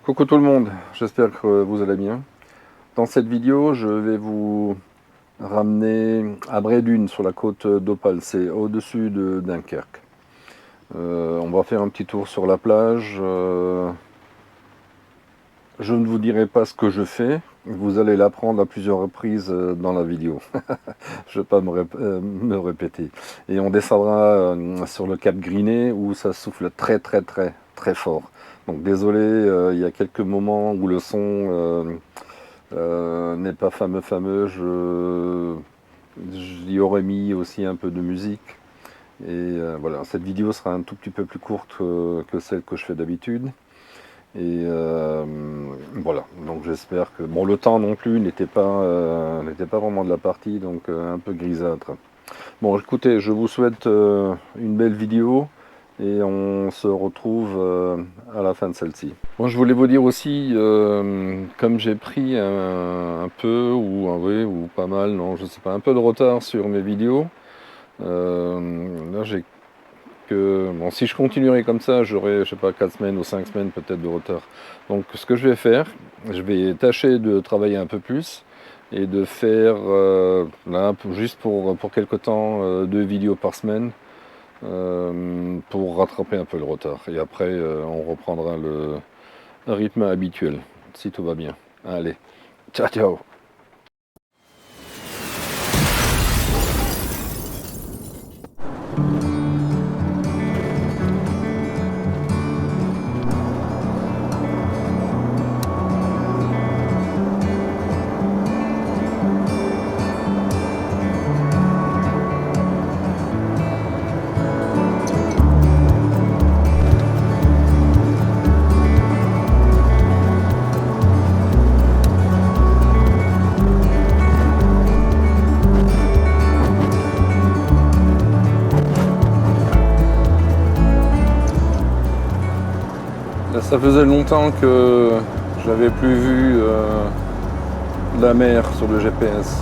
Coucou tout le monde, j'espère que vous allez bien. Dans cette vidéo, je vais vous ramener à Bray-Dunes sur la côte d'Opale, c'est au-dessus de Dunkerque. On va faire un petit tour sur la plage. Je ne vous dirai pas ce que je fais, vous allez l'apprendre à plusieurs reprises dans la vidéo. Je ne vais pas me répéter. Et on descendra sur le cap Grinet où ça souffle très fort. Donc désolé, il y a quelques moments où le son n'est pas fameux. J'y aurais mis aussi un peu de musique. Et voilà, cette vidéo sera un tout petit peu plus courte que celle que je fais d'habitude. Et voilà, donc j'espère que... Bon, le temps non plus n'était pas vraiment de la partie, donc un peu grisâtre. Bon, écoutez, je vous souhaite une belle vidéo et on se retrouve à la fin de celle-ci. Bon, je voulais vous dire aussi, comme j'ai pris un peu, ou pas mal, non, je sais pas, un peu de retard sur mes vidéos, là j'ai que, bon, si je continuerai comme ça, j'aurai, je sais pas, 4 semaines ou 5 semaines peut-être de retard. Donc ce que je vais faire, je vais tâcher de travailler un peu plus et de faire, là, juste pour quelque temps, 2 vidéos par semaine, pour rattraper un peu le retard. Et après, on reprendra le rythme habituel, si tout va bien. Allez, ciao ciao. Ça faisait longtemps que j'avais plus vu la mer sur le GPS.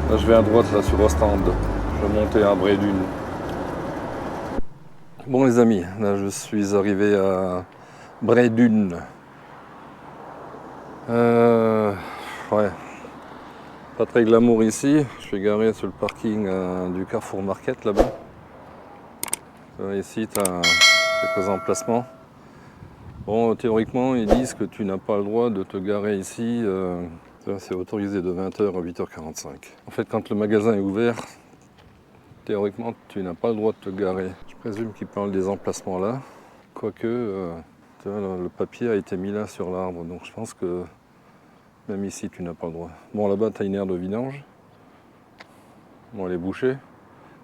Là, je vais à droite, là, sur Ostende. Je vais monter à Bray-Dunes. Bon, les amis, là, je suis arrivé à Bray-Dunes. Ouais, pas très glamour ici. Je suis garé sur le parking du Carrefour Market, là-bas. Ici, tu as quelques emplacements. Bon, théoriquement, ils disent que tu n'as pas le droit de te garer ici. C'est autorisé de 20h à 8h45. En fait, quand le magasin est ouvert, théoriquement, tu n'as pas le droit de te garer. Je présume qu'ils parlent des emplacements là. Quoique, tu vois, le papier a été mis là sur l'arbre. Donc je pense que même ici, tu n'as pas le droit. Bon, là-bas, tu as une aire de vidange. Bon, elle est bouchée.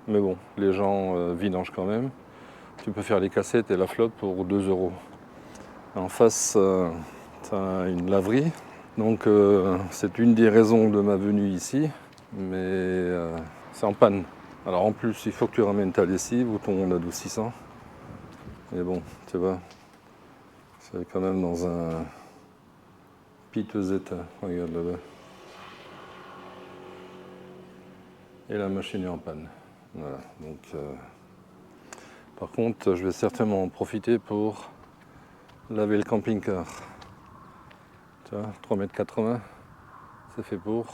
Mais bon, les gens vidangent quand même. Tu peux faire les cassettes et la flotte pour 2 euros. En face, tu as une laverie. Donc c'est une des raisons de ma venue ici. Mais c'est en panne. Alors en plus, il faut que tu ramènes ta lessive ou ton adoucissant. Mais bon, tu vois, c'est quand même dans un piteux état. Regarde là-bas. Et la machine est en panne. Voilà. Donc, par contre, je vais certainement en profiter pour laver le camping-car. Tu vois, 3,80 m, c'est fait pour.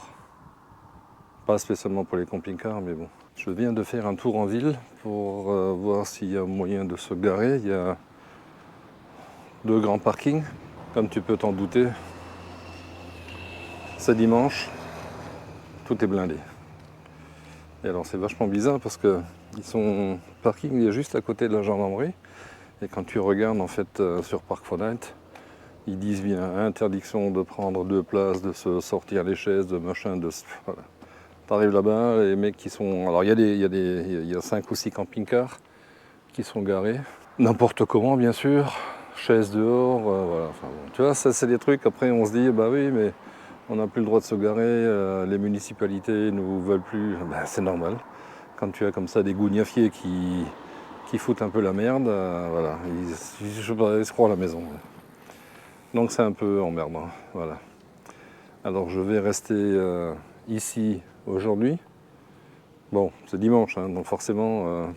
Pas spécialement pour les camping-cars, mais bon. Je viens de faire un tour en ville pour voir s'il y a moyen de se garer. Il y a 2 grands parkings, comme tu peux t'en douter. C'est dimanche, tout est blindé. Et alors c'est vachement bizarre parce que le parking est juste à côté de la gendarmerie. Et quand tu regardes en fait sur Park4Night, ils disent bien interdiction de prendre 2 places, de se sortir les chaises, de machin, voilà. T'arrives là-bas, les mecs qui sont... Alors il y a 5 ou 6 camping-cars qui sont garés. N'importe comment bien sûr, chaises dehors, voilà. Enfin, bon. Tu vois, ça c'est des trucs, après on se dit, bah oui, mais on n'a plus le droit de se garer, les municipalités ne nous veulent plus. Ben, c'est normal. Quand tu as comme ça des gougnafiers qui foutent un peu la merde, voilà, ils se croient à la maison. Donc c'est un peu emmerdant, voilà. Alors je vais rester ici aujourd'hui. Bon, c'est dimanche, hein, donc forcément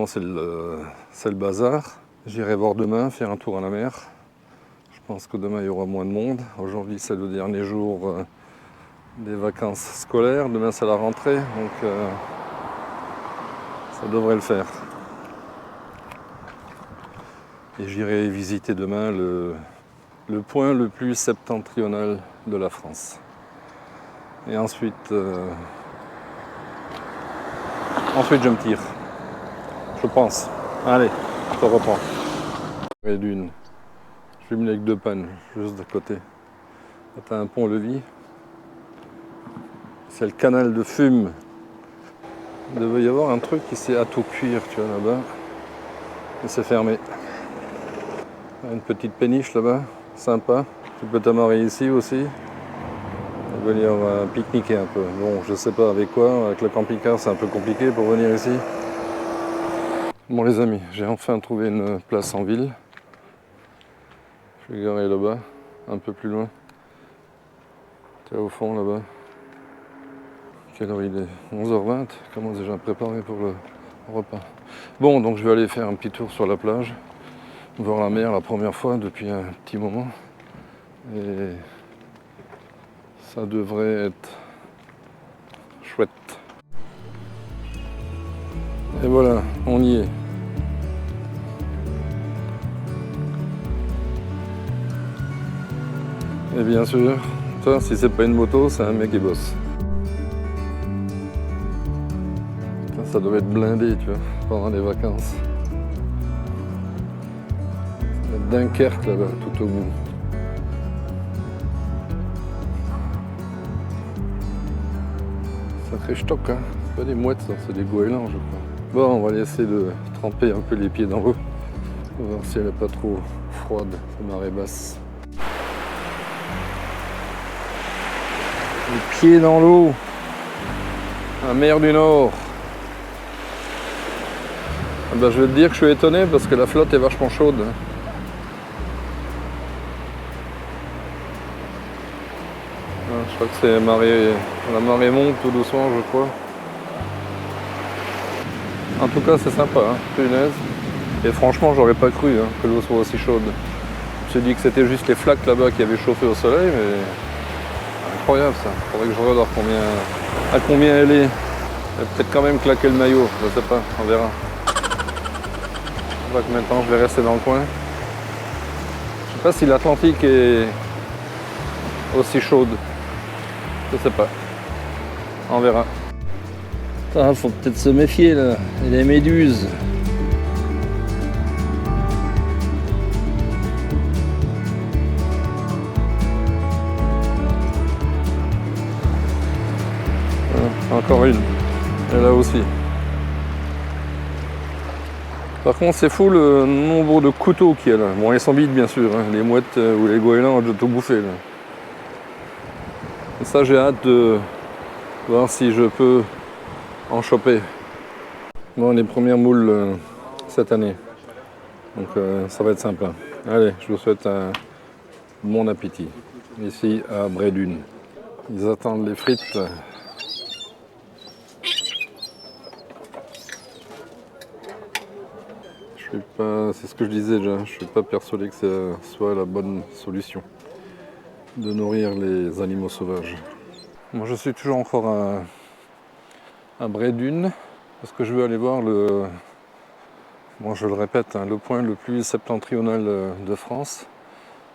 c'est le bazar. J'irai voir demain, faire un tour à la mer. Je pense que demain il y aura moins de monde. Aujourd'hui c'est le dernier jour des vacances scolaires. Demain c'est la rentrée, donc ça devrait le faire. Et j'irai visiter demain le point le plus septentrional de la France. Et ensuite je me tire. Je pense. Allez, je reprends. Et d'une. Je vais avec 2 pannes, juste de côté. Là, t'as un pont-levis. C'est le canal de Fume. Il devait y avoir un truc ici à tout cuire, tu vois, là-bas. Et c'est fermé. Une petite péniche là-bas, sympa. Tu peux t'amarrer ici aussi. Venir pique-niquer un peu. Bon, je sais pas avec quoi. Avec le camping-car, c'est un peu compliqué pour venir ici. Bon les amis, j'ai enfin trouvé une place en ville. Je vais garer là-bas, un peu plus loin. Tu es au fond là-bas. Quelle heure il est? 11h20. Comment déjà préparé pour le repas? Bon, donc je vais aller faire un petit tour sur la plage. Voir la mer la première fois depuis un petit moment. Et ça devrait être chouette. Et voilà, on y est. Et bien sûr, ça, si c'est pas une moto, c'est un mec qui bosse. Ça doit être blindé, tu vois, pendant les vacances. Dunkerque là-bas, tout au bout. Sacré stock, hein. C'est pas des mouettes, ça, c'est des goélands, je crois. Bon, on va essayer de tremper un peu les pieds dans l'eau. On va voir si elle n'est pas trop froide, la marée basse. Les pieds dans l'eau. La mer du Nord. Ah ben, je vais te dire que je suis étonné parce que la flotte est vachement chaude. Je crois que c'est la marée monte tout doucement, je crois. En tout cas, c'est sympa, hein, punaise. Et franchement, j'aurais pas cru que l'eau soit aussi chaude. Je me suis dit que c'était juste les flaques là-bas qui avaient chauffé au soleil, mais incroyable ça. Faudrait que je regarde à combien elle est. Elle va peut-être quand même claquer le maillot, je sais pas, on verra. On voit combien de temps je vais rester dans le coin. Je sais pas si l'Atlantique est aussi chaude. Je sais pas. On verra. Ah, faut peut-être se méfier là. Et les méduses. Ah, encore une. Et là aussi. Par contre, c'est fou le nombre de couteaux qu'il y a là. Bon, ils sont vides bien sûr. Hein. Les mouettes ou les goélands ont déjà tout bouffé là. Et ça, j'ai hâte de voir si je peux en choper. Bon, les premières moules cette année. Donc ça va être sympa. Allez, je vous souhaite un bon appétit. Ici à Bray-Dunes. Ils attendent les frites. C'est ce que je disais déjà, je ne suis pas persuadé que ce soit la bonne solution de nourrir les animaux sauvages. Moi je suis toujours encore à Bray-Dunes parce que je veux aller voir bon je le répète, le point le plus septentrional de France.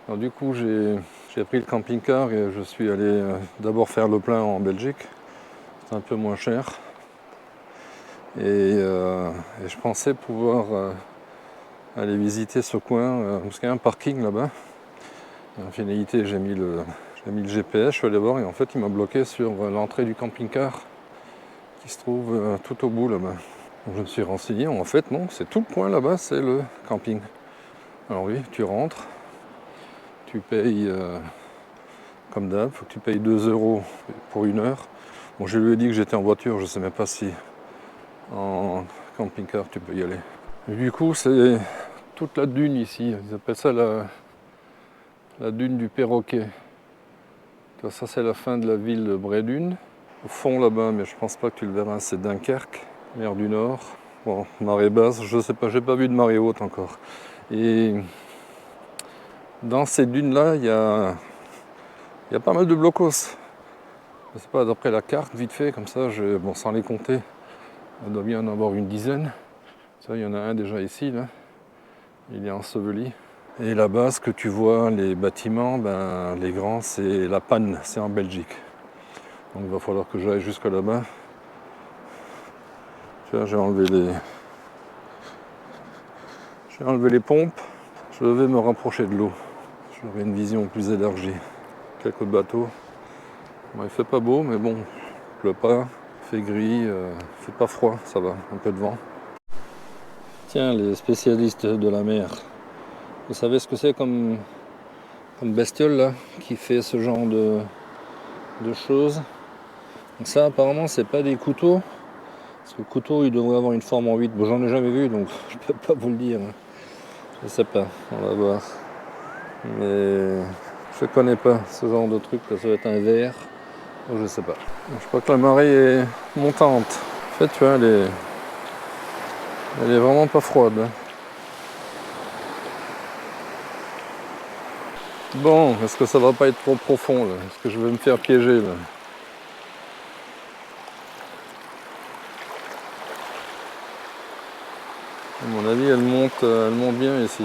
Alors du coup j'ai pris le camping-car et je suis allé d'abord faire le plein en Belgique. C'est un peu moins cher. Et je pensais pouvoir aller visiter ce coin, parce qu'il y a un parking là-bas. En finalité, j'ai mis le GPS, je suis allé voir et en fait, il m'a bloqué sur l'entrée du camping-car qui se trouve tout au bout là-bas. Donc, je me suis renseigné, en fait, non, c'est tout le point là-bas, c'est le camping. Alors oui, tu rentres, tu payes comme d'hab, il faut que tu payes 2 € pour 1 heure. Bon, je lui ai dit que j'étais en voiture, je ne sais même pas si en camping-car tu peux y aller. Et du coup, c'est toute la dune ici, ils appellent ça la dune du Perroquet. Ça, c'est la fin de la ville de Bray-Dunes. Au fond là-bas, mais je pense pas que tu le verras, c'est Dunkerque, mer du Nord. Bon, marée basse, je sais pas, j'ai pas vu de marée haute encore. Et Dans ces dunes-là, il y a pas mal de blocos. Je sais pas, d'après la carte, vite fait, comme ça, bon, sans les compter, il doit bien en avoir une dizaine. Ça, il y en a un déjà ici, là. Il est enseveli. Et là-bas, ce que tu vois, les bâtiments, ben, les grands, c'est la Panne, c'est en Belgique. Donc il va falloir que j'aille jusque là-bas. Tu vois, j'ai enlevé les pompes. Je vais me rapprocher de l'eau. J'aurai une vision plus élargie. Quelques bateaux. Bon, il fait pas beau, mais bon, il pleut pas, il fait gris, il fait pas froid, ça va, un peu de vent. Tiens, les spécialistes de la mer, vous savez ce que c'est comme bestiole là, qui fait ce genre de choses? Donc ça, apparemment, c'est pas des couteaux. Parce que le couteau, il devrait avoir une forme en 8. Bon, j'en ai jamais vu, donc je peux pas vous le dire. Je sais pas, on va voir. Mais je connais pas ce genre de truc, là, ça va être un verre. Je sais pas. Je crois que la marée est montante. En fait, tu vois, elle est vraiment pas froide. Bon, est-ce que ça va pas être trop profond là? Est-ce que je vais me faire piéger là? À mon avis, elle monte bien ici.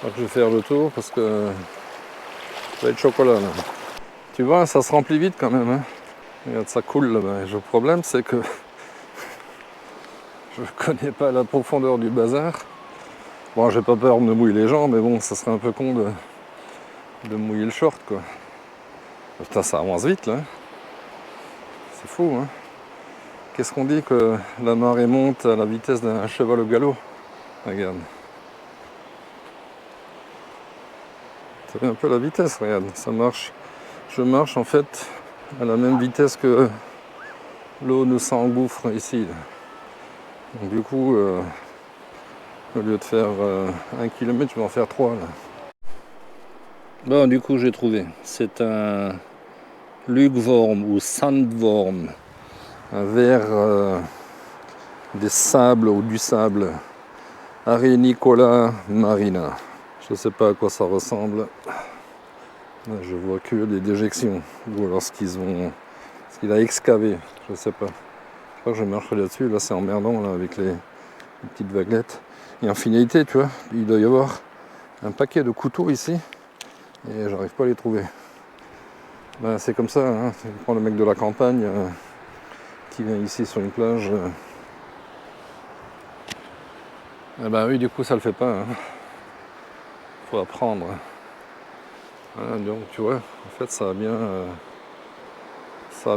Alors que je vais faire le tour parce que ça va être chocolat là. Tu vois, ça se remplit vite quand même. Hein. Regarde, ça coule là-bas. Le problème, c'est que je connais pas la profondeur du bazar. Bon, j'ai pas peur de me mouiller les jambes, mais bon, ça serait un peu con de mouiller le short quoi. Putain, ça avance vite là. C'est fou, hein. Qu'est-ce qu'on dit que la marée monte à la vitesse d'un cheval au galop? Regarde. C'est un peu la vitesse, regarde, ça marche. Je marche en fait à la même vitesse que l'eau ne s'engouffre ici. Donc du coup, au lieu de faire 1 km, je vais en faire 3 là. Bon, du coup, j'ai trouvé. C'est un lugworm ou sandworm. Un ver des sables ou du sable. Arenicola marina. Je ne sais pas à quoi ça ressemble. Là, je vois que des déjections. Ou alors ce qu'il a excavé. Je ne sais pas. Je crois que je marcherai là-dessus. Là, c'est emmerdant là, avec les petites vaguelettes. Et en finalité, tu vois, il doit y avoir un paquet de couteaux ici. Et j'arrive pas à les trouver. Ben, c'est comme ça. Hein. Tu prends le mec de la campagne qui vient ici sur une plage. Eh ben oui, du coup, ça le fait pas. Hein. Faut apprendre. Voilà, donc tu vois, en fait ça a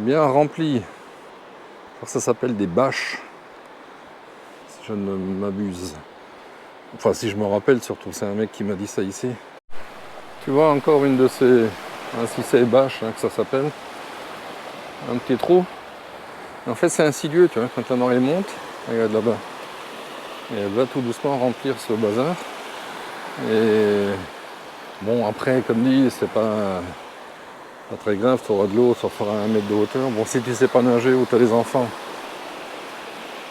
bien rempli. Ça s'appelle des bâches, si je ne m'abuse. Enfin si je me rappelle surtout, c'est un mec qui m'a dit ça ici. Tu vois encore une de ces, si c'est bâches hein, que ça s'appelle, un petit trou. En fait c'est insidieux, tu vois, quand la marée monte, regarde là-bas, et elle va tout doucement remplir ce bazar. Et bon après comme dit, c'est pas très grave, tu auras de l'eau, ça fera 1 mètre de hauteur. Bon, si tu sais pas nager ou tu as des enfants,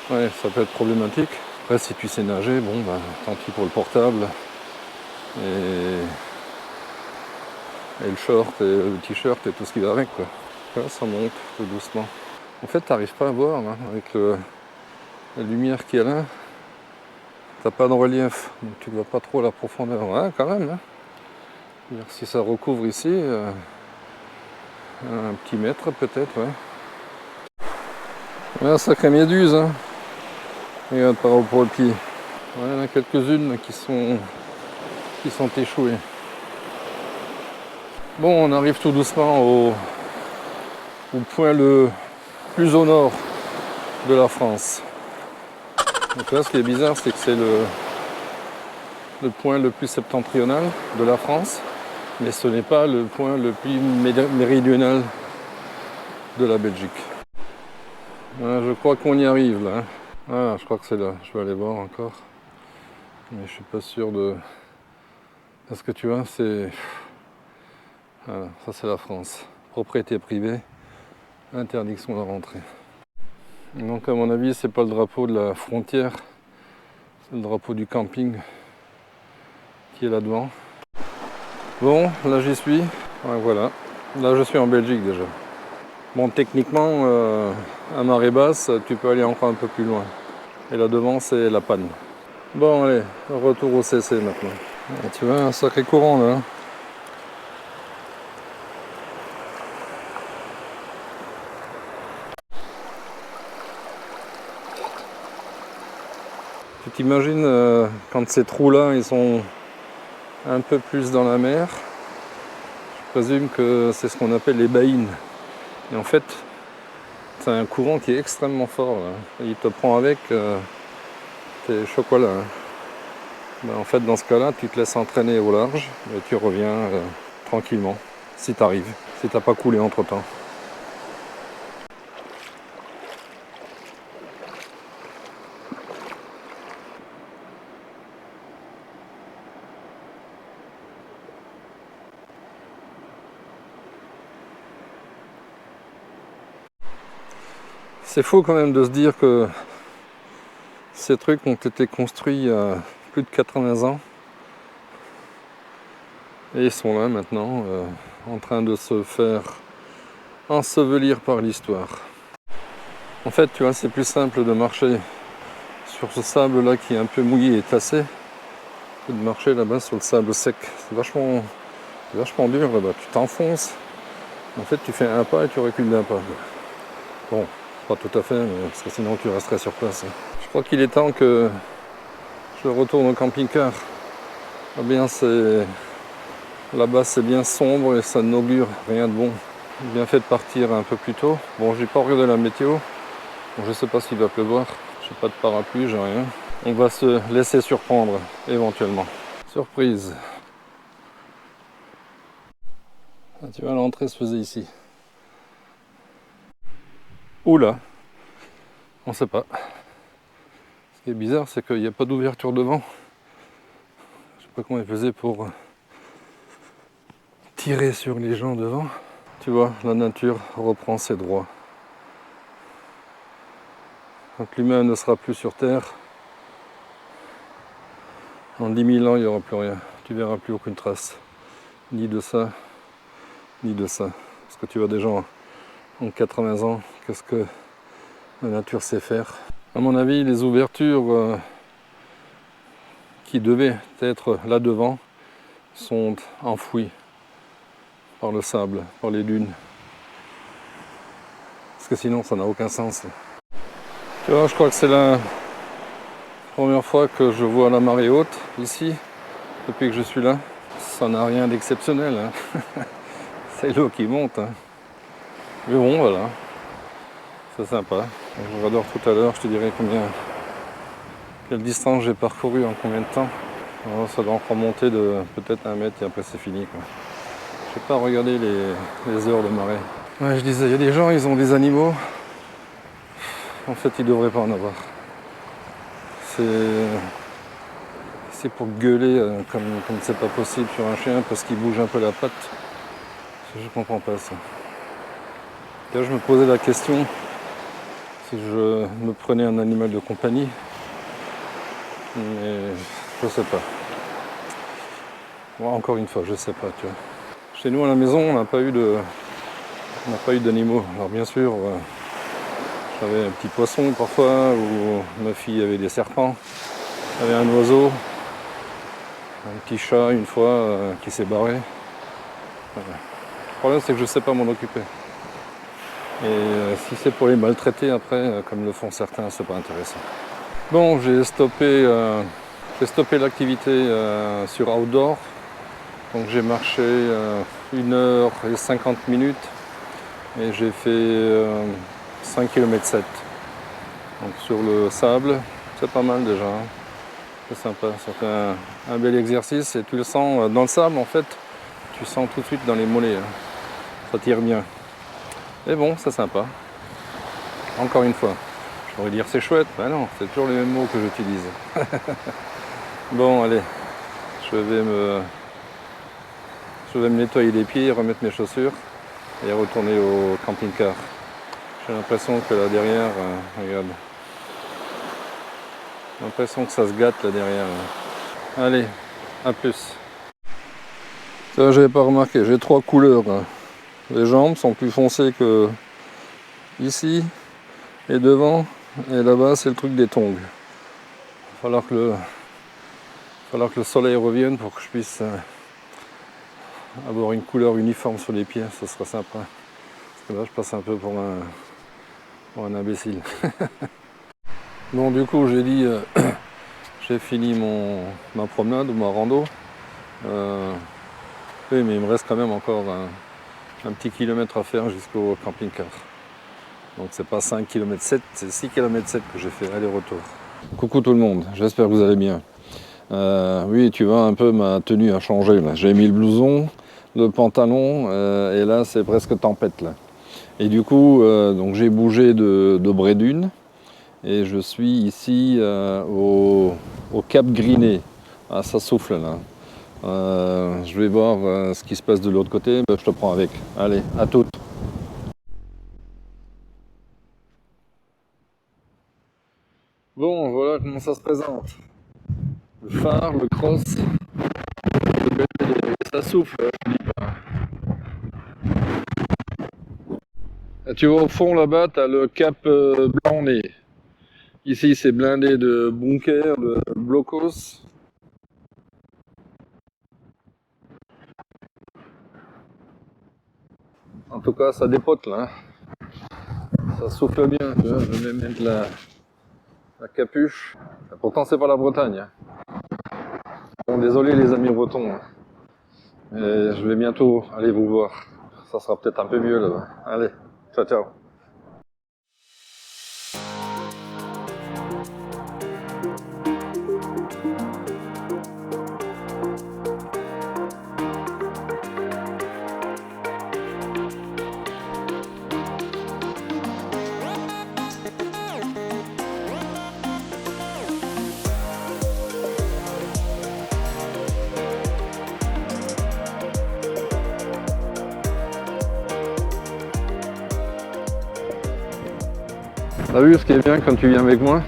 ouais, ça peut être problématique. Après, si tu sais nager, bon, bah, tant pis pour le portable. Et le short, et le t-shirt et tout ce qui va avec, quoi. Là, ça monte tout doucement. En fait, tu n'arrives pas à voir, hein, avec la lumière qu'il y a là. T'as pas de relief, donc tu ne vois pas trop la profondeur. Ouais, quand même, hein. Si ça recouvre ici, un petit mètre peut-être, ouais. Ouais, sacrée méduse, hein. Regarde par rapport au pied. Ouais, il y en a quelques-unes qui sont échouées. Bon, on arrive tout doucement au point le plus au nord de la France. Donc là, ce qui est bizarre, c'est que c'est le point le plus septentrional de la France, mais ce n'est pas le point le plus méridional de la Belgique. Ouais, je crois qu'on y arrive là. Ah, je crois que c'est là. Je vais aller voir encore. Mais je suis pas sûr de... Parce que tu vois, c'est... Voilà, ça c'est la France. Propriété privée, interdiction de rentrer. Donc à mon avis, c'est pas le drapeau de la frontière, c'est le drapeau du camping qui est là devant. Bon, là j'y suis. Ouais, voilà. Là je suis en Belgique déjà. Bon, techniquement, à marée basse, tu peux aller encore un peu plus loin. Et là devant, c'est la panne. Bon, allez, retour au CC maintenant. Et tu vois, un sacré courant là. Tu t'imagines quand ces trous-là, ils sont un peu plus dans la mer. Je présume que c'est ce qu'on appelle les baïnes. Et en fait, c'est un courant qui est extrêmement fort là. Il te prend avec tes chocolats. Hein. Ben, en fait, dans ce cas-là, tu te laisses entraîner au large et tu reviens tranquillement, si tu arrives, si tu n'as pas coulé entre-temps. C'est faux quand même de se dire que ces trucs ont été construits il y a plus de 80 ans et ils sont là maintenant en train de se faire ensevelir par l'histoire. En fait, tu vois, c'est plus simple de marcher sur ce sable là qui est un peu mouillé et tassé que de marcher là-bas sur le sable sec. C'est vachement dur là-bas. Tu t'enfonces, en fait tu fais un pas et tu recules d'un pas. Bon, pas tout à fait, mais parce que sinon tu resterais sur place. Je crois qu'il est temps que je retourne au camping-car. Ah bien, c'est là-bas, c'est bien sombre et ça n'augure rien de bon. J'ai bien fait de partir un peu plus tôt. Bon, j'ai pas regardé la météo. Bon, je sais pas s'il va pleuvoir. J'ai pas de parapluie, j'ai rien. On va se laisser surprendre éventuellement. Surprise. Ah, tu vois, l'entrée se faisait ici. Oula, on sait pas. Ce qui est bizarre, c'est qu'il n'y a pas d'ouverture devant. Je sais pas comment ils faisaient pour tirer sur les gens devant. Tu vois, la nature reprend ses droits. Quand l'humain ne sera plus sur Terre, en 10 000 ans, il n'y aura plus rien. Tu verras plus aucune trace. Ni de ça, ni de ça. Parce que tu vois des gens en 80 ans, qu'est-ce que la nature sait faire. À mon avis, les ouvertures qui devaient être là devant sont enfouies par le sable, par les dunes. Parce que sinon, ça n'a aucun sens. Tu vois, je crois que c'est la première fois que je vois la marée haute ici, depuis que je suis là. Ça n'a rien d'exceptionnel. Hein. C'est l'eau qui monte. Hein. Mais bon, voilà. C'est sympa. Je regarde tout à l'heure, je te dirai quelle distance j'ai parcouru en combien de temps. Alors, ça doit encore monter de peut-être 1 mètre et après c'est fini. Je n'ai pas regardé les heures de marée. Ouais, je disais, il y a des gens, ils ont des animaux. En fait, ils ne devraient pas en avoir. C'est pour gueuler comme c'est pas possible sur un chien parce qu'il bouge un peu la patte. Je comprends pas ça. Là, je me posais la question si je me prenais un animal de compagnie, mais je sais pas. Bon, encore une fois, je sais pas, tu vois. Chez nous à la maison, on n'a pas eu d'animaux. Alors bien sûr, j'avais un petit poisson parfois, ou ma fille avait des serpents, j'avais un oiseau, un petit chat une fois qui s'est barré. Voilà. Le problème, c'est que je ne sais pas m'en occuper. Et si c'est pour les maltraiter après, comme le font certains, c'est pas intéressant. Bon, j'ai stoppé l'activité sur Outdoor. Donc j'ai marché 1h50 et j'ai fait 5 km 7. Donc sur le sable, c'est pas mal déjà. Hein. C'est sympa, ça fait un bel exercice et tu le sens dans le sable en fait, tu sens tout de suite dans les mollets. Hein. Ça tire bien. Et bon, c'est sympa. Encore une fois, je pourrais dire c'est chouette, ben non, c'est toujours les mêmes mots que j'utilise. Bon, allez, je vais me nettoyer les pieds, remettre mes chaussures et retourner au camping-car. J'ai l'impression que là derrière, regarde, j'ai l'impression que ça se gâte là derrière. Allez, A plus. Ça, j'avais pas remarqué, j'ai 3 couleurs. Les jambes sont plus foncées que ici et devant, et là-bas c'est le truc des tongs. Il va falloir que le soleil revienne pour que je puisse avoir une couleur uniforme sur les pieds, ça sera sympa. Parce que là je passe un peu pour un imbécile. Bon, du coup j'ai dit, j'ai fini ma promenade ou ma rando. Oui, mais il me reste quand même encore un petit kilomètre à faire jusqu'au camping-car. Donc c'est pas 5 km 7, c'est 6 km 7 que j'ai fait aller-retour. Coucou tout le monde, j'espère que vous allez bien. Oui, tu vois un peu, ma tenue a changé là. J'ai mis le blouson, le pantalon, et là c'est presque tempête là. Et du coup, donc j'ai bougé de Brédune et je suis ici au Cap Griné. Ah, ça souffle là. Je vais voir ce qui se passe de l'autre côté, je te prends avec. Allez, à toutes. Bon, voilà comment ça se présente. Le phare, le cross, ça souffle, je dis pas. Et tu vois au fond là-bas, tu as le cap Blanc-Nez. Ici, c'est blindé de bunkers, de blocos. En tout cas, ça dépote là. Ça souffle bien, tu vois. Je vais mettre la capuche. Pourtant, c'est pas la Bretagne. Hein. Bon, désolé les amis bretons. Hein. Et je vais bientôt aller vous voir. Ça sera peut-être un peu mieux là-bas. Allez, ciao ciao. T'as vu, ce qui est bien quand tu viens avec moi,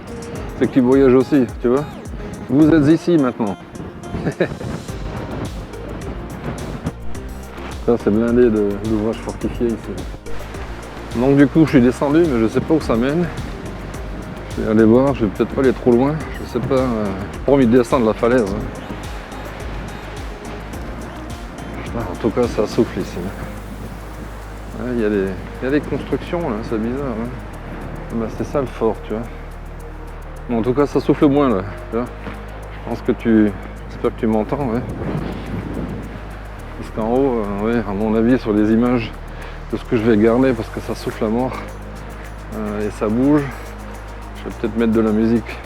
c'est que tu voyages aussi, tu vois. Vous êtes ici maintenant. Ça, c'est blindé d'ouvrages fortifiés ici. Donc du coup, je suis descendu, mais je sais pas où ça mène. Je vais aller voir, je vais peut-être pas aller trop loin. Je sais pas, j'ai pas envie de descendre la falaise. Hein. En tout cas, ça souffle ici. Il y a des constructions là, c'est bizarre. Hein. Bah, c'est ça le fort, tu vois. Bon, en tout cas, ça souffle moins là. Tu vois. Je pense que j'espère que tu m'entends, ouais. Parce qu'en haut, ouais, à mon avis, sur les images de ce que je vais garder, parce que ça souffle à mort et ça bouge, je vais peut-être mettre de la musique.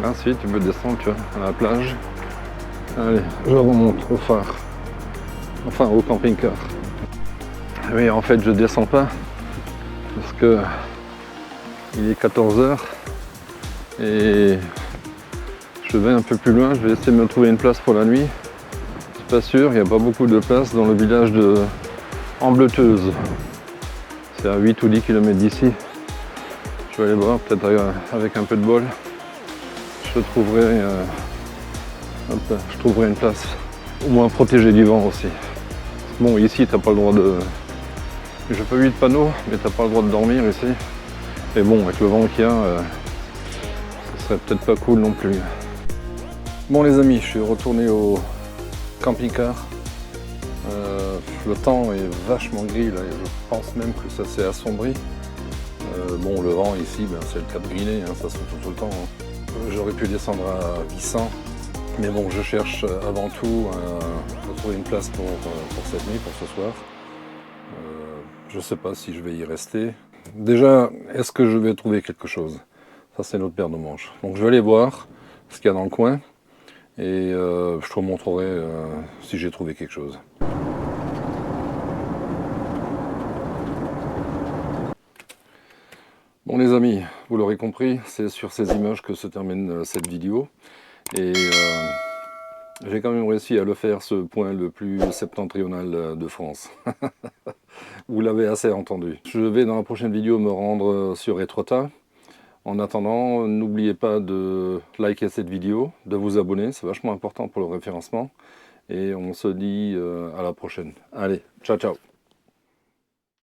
Ah si, tu peux descendre, tu vois, à la plage. Allez, je remonte au phare. Enfin, au camping-car. Oui, en fait, je descends pas parce que il est 14 h et je vais un peu plus loin. Je vais essayer de me trouver une place pour la nuit. C'est pas sûr, il n'y a pas beaucoup de place dans le village de Ambleteuse. C'est à 8 ou 10 km d'ici. Je vais aller voir, peut-être avec un peu de bol, je trouverai une place. Au moins protégée du vent aussi. Bon, ici, t'as pas le droit de... J'ai pas vu de panneau, mais t'as pas le droit de dormir ici. Et bon, avec le vent qu'il y a, ce serait peut-être pas cool non plus. Bon les amis, je suis retourné au camping-car. Le temps est vachement gris là, et je pense même que ça s'est assombri. Bon, le vent ici, ben, c'est le Cap Griné, hein, ça souffle tout le temps. Hein. J'aurais pu descendre à 800, mais bon, je cherche avant tout à trouver une place pour cette nuit, pour ce soir. Je ne sais pas si je vais y rester. Déjà, est-ce que je vais trouver quelque chose? Ça, c'est notre paire de manches. Donc, je vais aller voir ce qu'il y a dans le coin et je te montrerai si j'ai trouvé quelque chose. Bon les amis, vous l'aurez compris, c'est sur ces images que se termine cette vidéo. Et j'ai quand même réussi à le faire, ce point le plus septentrional de France. Vous l'avez assez entendu. Je vais dans la prochaine vidéo me rendre sur Étretat, En attendant, n'oubliez pas de liker cette vidéo, de vous abonner, c'est vachement important pour le référencement. Et on se dit à la prochaine. Allez, ciao ciao.